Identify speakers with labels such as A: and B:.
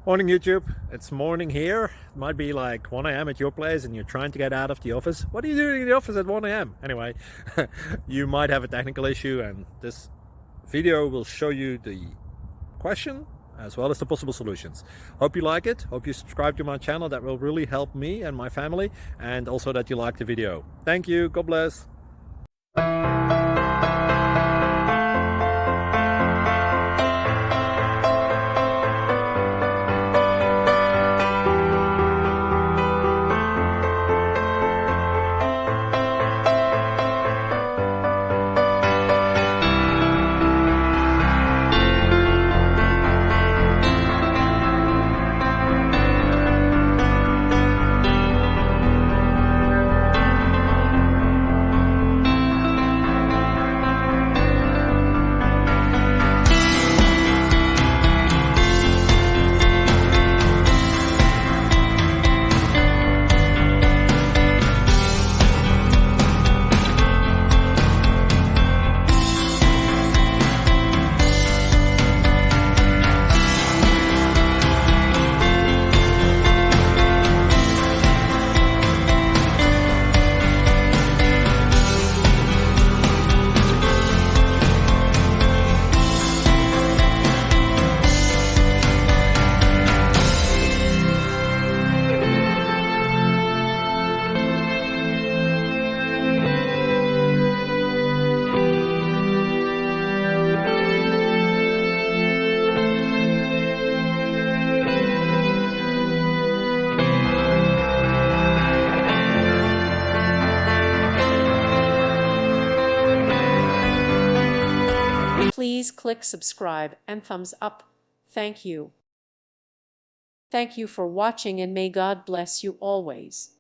A: Morning YouTube, it's morning here. It might be like 1 a.m. at your place and you're trying to get out of the office. What are you doing in the office at 1 a.m.? Anyway, you might have a technical issue and this video will show you the question as well as the possible solutions. Hope you like it, hope you subscribe to my channel. That will really help me and my family, and also that you like the video. Thank you, God bless.
B: Please click subscribe and thumbs up. Thank you. Thank you for watching, and may God bless you always.